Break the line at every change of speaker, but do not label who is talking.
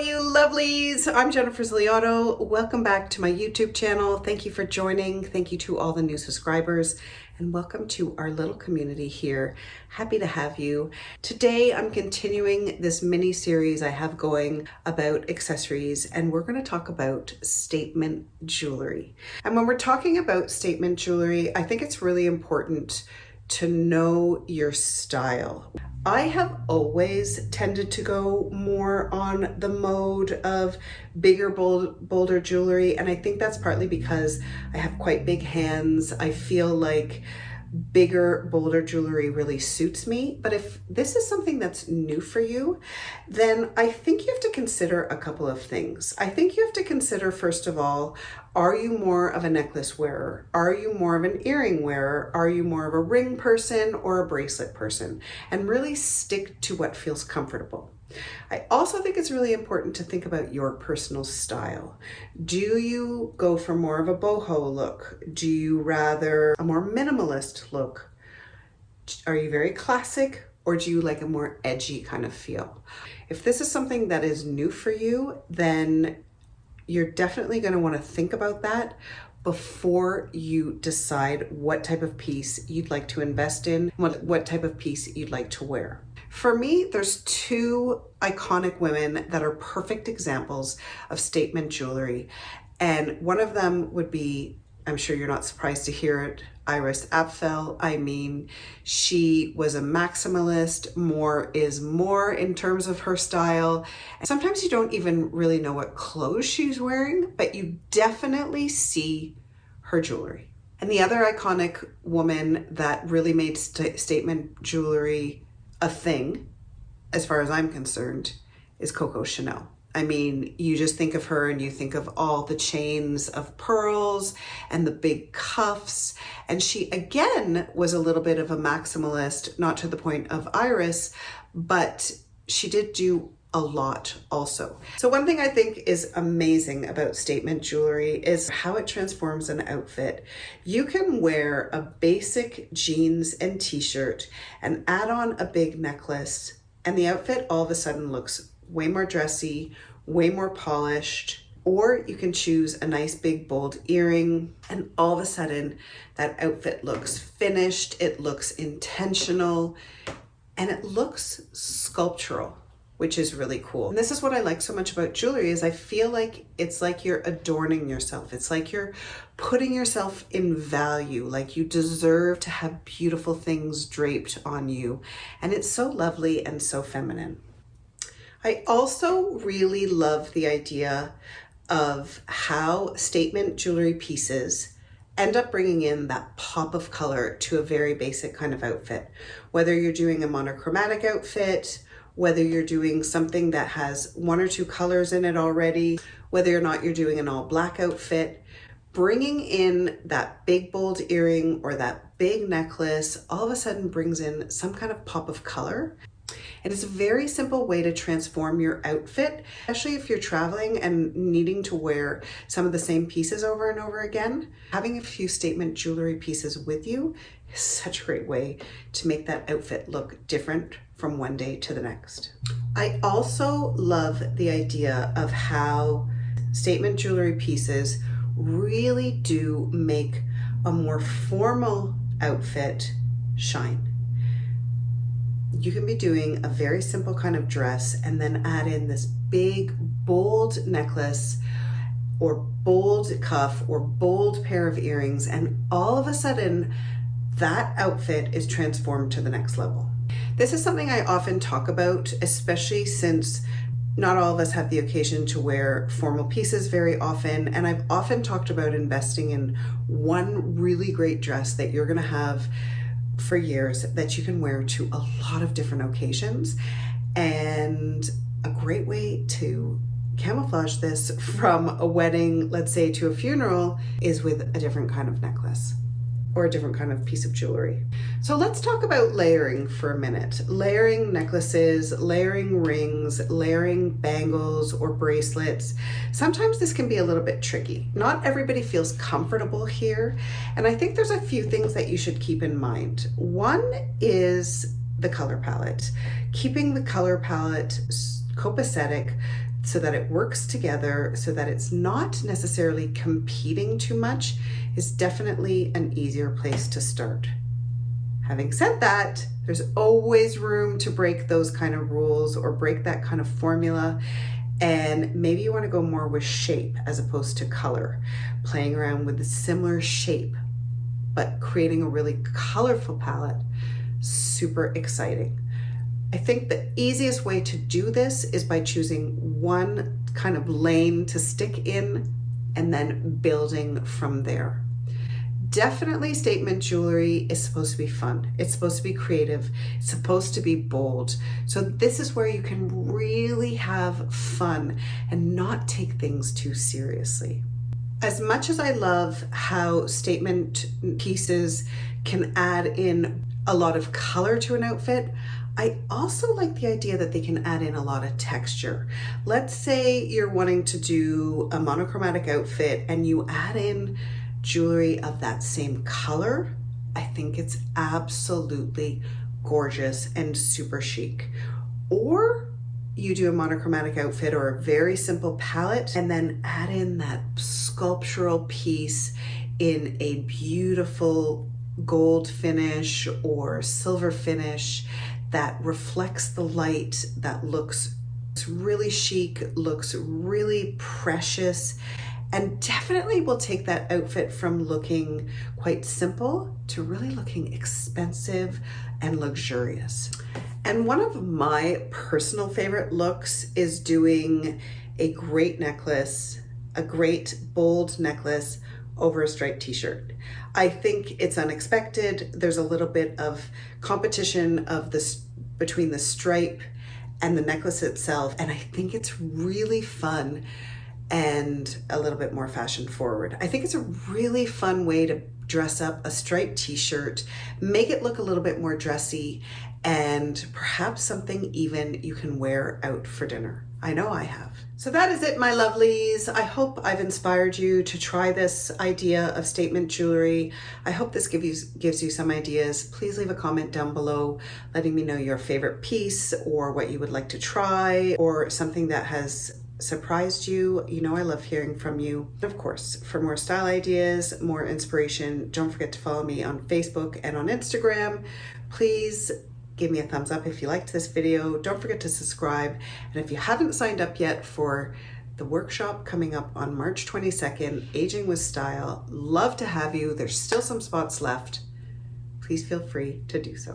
you lovelies. I'm Jennifer Ziliotto. Welcome back to my YouTube channel. Thank you for joining. Thank you to all the new subscribers and welcome to our little community here. Happy to have you. Today I'm continuing this mini series I have going about accessories, and we're going to talk about statement jewelry. And when we're talking about statement jewelry, I think it's really important to know your style. I have always tended to go more on the mode of bigger, bolder jewelry. And I think that's partly because I have quite big hands. I feel like bigger, bolder jewelry really suits me. But if this is something that's new for you, then I think you have to consider a couple of things. I think you have to consider, first of all, are you more of a necklace wearer? Are you more of an earring wearer? Are you more of a ring person or a bracelet person? And really stick to what feels comfortable. I also think it's really important to think about your personal style. Do you go for more of a boho look? Do you rather a more minimalist look? Are you very classic, or do you like a more edgy kind of feel? If this is something that is new for you, then you're definitely going to want to think about that before you decide what type of piece you'd like to invest in, what type of piece you'd like to wear. For me, there's two iconic women that are perfect examples of statement jewelry. And one of them would be, I'm sure you're not surprised to hear it, Iris Apfel. I mean, she was a maximalist. More is more in terms of her style. And sometimes you don't even really know what clothes she's wearing, but you definitely see her jewelry. And the other iconic woman that really made statement jewelry a thing, as far as I'm concerned, is Coco Chanel. I mean, you just think of her and you think of all the chains of pearls and the big cuffs. And she, again, was a little bit of a maximalist, not to the point of Iris, but she did do a lot also. So one thing I think is amazing about statement jewelry is how it transforms an outfit. You can wear a basic jeans and t-shirt and add on a big necklace, and the outfit all of a sudden looks way more dressy, way more polished. Or you can choose a nice big bold earring, and all of a sudden that outfit looks finished, it looks intentional, and it looks sculptural, which is really cool. And this is what I like so much about jewelry, is I feel like it's like you're adorning yourself. It's like you're putting yourself in value, like you deserve to have beautiful things draped on you. And it's so lovely and so feminine. I also really love the idea of how statement jewelry pieces end up bringing in that pop of color to a very basic kind of outfit. Whether you're doing a monochromatic outfit, whether you're doing something that has one or two colors in it already, whether or not you're doing an all black outfit, bringing in that big bold earring or that big necklace all of a sudden brings in some kind of pop of color. And it's a very simple way to transform your outfit, especially if you're traveling and needing to wear some of the same pieces over and over again. Having a few statement jewelry pieces with you is such a great way to make that outfit look different from one day to the next. I also love the idea of how statement jewelry pieces really do make a more formal outfit shine. You can be doing a very simple kind of dress and then add in this big, bold necklace or bold cuff or bold pair of earrings, and all of a sudden that outfit is transformed to the next level. This is something I often talk about, especially since not all of us have the occasion to wear formal pieces very often. And I've often talked about investing in one really great dress that you're gonna have for years that you can wear to a lot of different occasions. And a great way to camouflage this from a wedding, let's say, to a funeral, is with a different kind of necklace or a different kind of piece of jewelry. So let's talk about layering for a minute. Layering necklaces, layering rings, layering bangles or bracelets. Sometimes this can be a little bit tricky. Not everybody feels comfortable here. And I think there's a few things that you should keep in mind. One is the color palette. Keeping the color palette copacetic so that it works together, so that it's not necessarily competing too much, is definitely an easier place to start. Having said that, there's always room to break those kind of rules or break that kind of formula. And maybe you want to go more with shape as opposed to color, playing around with a similar shape, but creating a really colorful palette. Super exciting. I think the easiest way to do this is by choosing one kind of lane to stick in and then building from there. Definitely statement jewelry is supposed to be fun. It's supposed to be creative. It's supposed to be bold. So this is where you can really have fun and not take things too seriously. As much as I love how statement pieces can add in a lot of color to an outfit, I also like the idea that they can add in a lot of texture. Let's say you're wanting to do a monochromatic outfit and you add in jewelry of that same color. I think it's absolutely gorgeous and super chic. Or you do a monochromatic outfit or a very simple palette and then add in that sculptural piece in a beautiful gold finish or silver finish that reflects the light, that looks really chic, looks really precious, and definitely will take that outfit from looking quite simple to really looking expensive and luxurious. And one of my personal favorite looks is doing a great necklace, a great bold necklace over a striped t-shirt. I think it's unexpected. There's a little bit of competition of this between the stripe and the necklace itself, and I think it's really fun and a little bit more fashion forward. I think it's a really fun way to dress up a striped t-shirt, make it look a little bit more dressy, and perhaps something even you can wear out for dinner. I know I have. So that is it, my lovelies. I hope I've inspired you to try this idea of statement jewelry. I hope this gives you some ideas. Please leave a comment down below letting me know your favorite piece or what you would like to try or something that has surprised you. You know I love hearing from you. Of course, for more style ideas, more inspiration, don't forget to follow me on Facebook and on Instagram. Please give me a thumbs up if you liked this video. Don't forget to subscribe. And if you haven't signed up yet for the workshop coming up on March 22nd, Aging with Style, love to have you. There's still some spots left. Please feel free to do so.